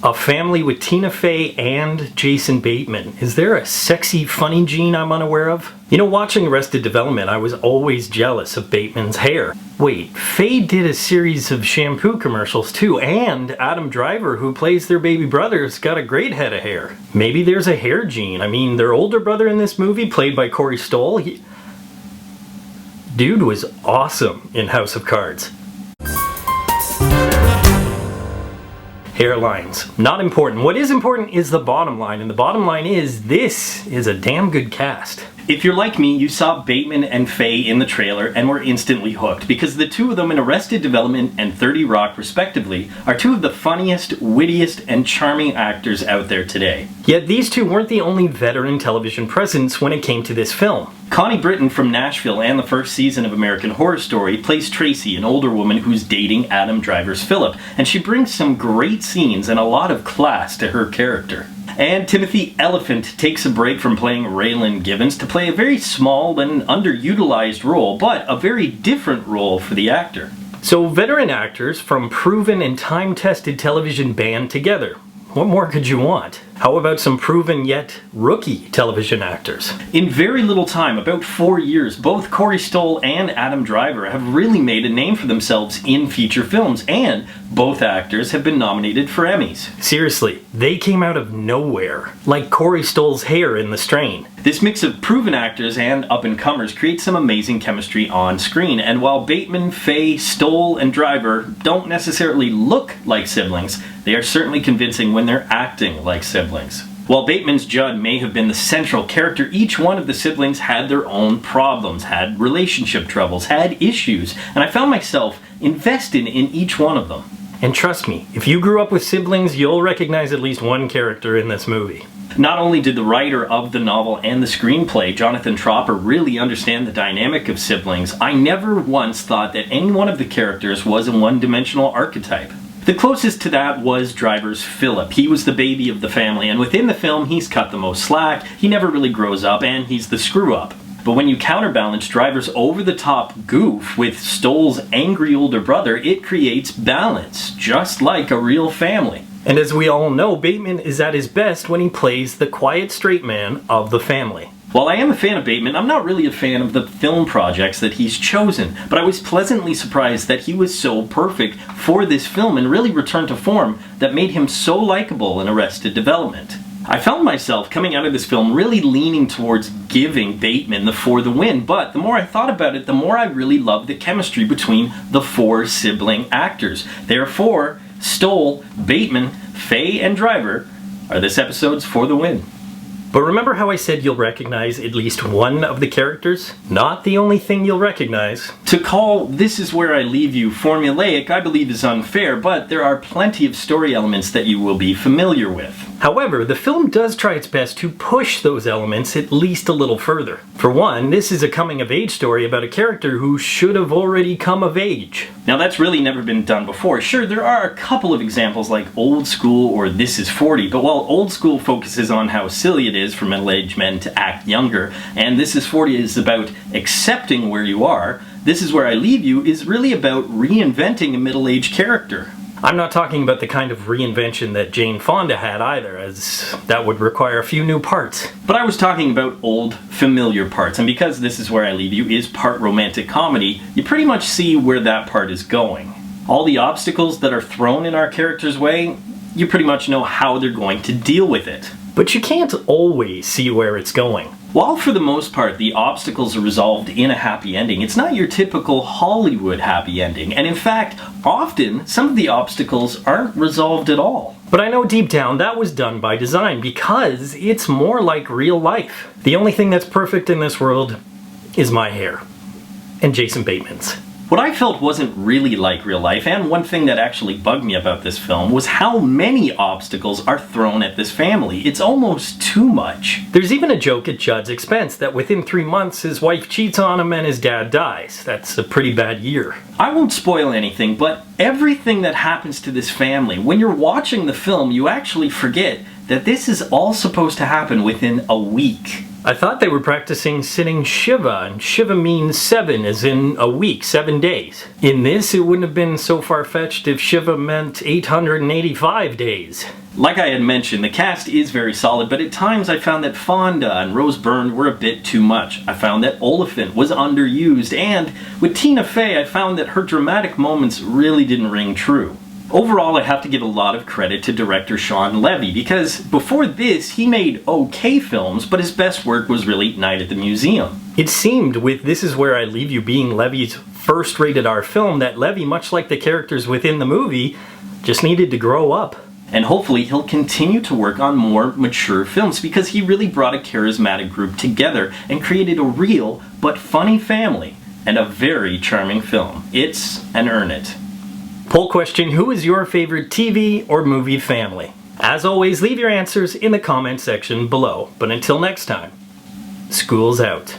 A family with Tina Fey and Jason Bateman. Is there a sexy, funny gene I'm unaware of? You know, watching Arrested Development, I was always jealous of Bateman's hair. Wait, Fey did a series of shampoo commercials too, and Adam Driver, who plays their baby brother, has got a great head of hair. Maybe there's a hair gene. I mean, their older brother in this movie, played by Corey Stoll, dude was awesome in House of Cards. Hairlines. Not important. What is important is the bottom line, and the bottom line is this is a damn good cast. If you're like me, you saw Bateman and Fey in the trailer and were instantly hooked, because the two of them in Arrested Development and 30 Rock respectively are two of the funniest, wittiest, and charming actors out there today. Yet these two weren't the only veteran television presence when it came to this film. Connie Britton from Nashville and the first season of American Horror Story plays Tracy, an older woman who's dating Adam Driver's Philip, and she brings some great scenes and a lot of class to her character. And Timothy Elephant takes a break from playing Raylan Givens to play a very small and underutilized role, but a very different role for the actor. So veteran actors from proven and time-tested television band together. What more could you want? How about some proven yet rookie television actors? In very little time, about 4 years, both Corey Stoll and Adam Driver have really made a name for themselves in feature films, and both actors have been nominated for Emmys. Seriously, they came out of nowhere, like Corey Stoll's hair in The Strain. This mix of proven actors and up-and-comers creates some amazing chemistry on screen, and while Bateman, Fey, Stoll, and Driver don't necessarily look like siblings, they are certainly convincing when they're acting like siblings. While Bateman's Judd may have been the central character, each one of the siblings had their own problems, had relationship troubles, had issues, and I found myself invested in each one of them. And trust me, if you grew up with siblings, you'll recognize at least one character in this movie. Not only did the writer of the novel and the screenplay, Jonathan Tropper, really understand the dynamic of siblings, I never once thought that any one of the characters was a one-dimensional archetype. The closest to that was Driver's Philip. He was the baby of the family, and within the film he's cut the most slack, he never really grows up, and he's the screw-up. But when you counterbalance Driver's over-the-top goof with Stoll's angry older brother, it creates balance, just like a real family. And as we all know, Bateman is at his best when he plays the quiet straight man of the family. While I am a fan of Bateman, I'm not really a fan of the film projects that he's chosen, but I was pleasantly surprised that he was so perfect for this film and really returned to form that made him so likable in Arrested Development. I found myself coming out of this film really leaning towards giving Bateman the For the Win, but the more I thought about it, the more I really loved the chemistry between the four sibling actors. Therefore, Stoll, Bateman, Fey, and Driver are this episode's For the Win. But remember how I said you'll recognize at least one of the characters? Not the only thing you'll recognize. To call This Is Where I Leave You formulaic, I believe is unfair, but there are plenty of story elements that you will be familiar with. However, the film does try its best to push those elements at least a little further. For one, this is a coming-of-age story about a character who should have already come of age. Now that's really never been done before. Sure, there are a couple of examples like Old School or This Is 40, but while Old School focuses on how silly it is for middle-aged men to act younger, and This Is 40 is about accepting where you are, This Is Where I Leave You is really about reinventing a middle-aged character. I'm not talking about the kind of reinvention that Jane Fonda had either, as that would require a few new parts. But I was talking about old, familiar parts, and because This Is Where I Leave You is part romantic comedy, you pretty much see where that part is going. All the obstacles that are thrown in our character's way, you pretty much know how they're going to deal with it. But you can't always see where it's going. While for the most part the obstacles are resolved in a happy ending, it's not your typical Hollywood happy ending, and in fact, often some of the obstacles aren't resolved at all. But I know deep down that was done by design, because it's more like real life. The only thing that's perfect in this world is my hair. And Jason Bateman's. What I felt wasn't really like real life, and one thing that actually bugged me about this film, was how many obstacles are thrown at this family. It's almost too much. There's even a joke at Judd's expense that within 3 months his wife cheats on him and his dad dies. That's a pretty bad year. I won't spoil anything, but everything that happens to this family, when you're watching the film, you actually forget that this is all supposed to happen within a week. I thought they were practicing sitting Shiva, and Shiva means 7, as in a week, 7 days. In this, it wouldn't have been so far-fetched if Shiva meant 885 days. Like I had mentioned, the cast is very solid, but at times I found that Fonda and Rose Byrne were a bit too much. I found that Oliphant was underused, and with Tina Fey, I found that her dramatic moments really didn't ring true. Overall, I have to give a lot of credit to director Shawn Levy, because before this, he made okay films, but his best work was really Night at the Museum. It seemed, with This Is Where I Leave You being Levy's first rated R film, that Levy, much like the characters within the movie, just needed to grow up. And hopefully he'll continue to work on more mature films, because he really brought a charismatic group together and created a real but funny family, and a very charming film. It's an earn it. Poll question: who is your favorite TV or movie family? As always, leave your answers in the comment section below. But until next time, school's out.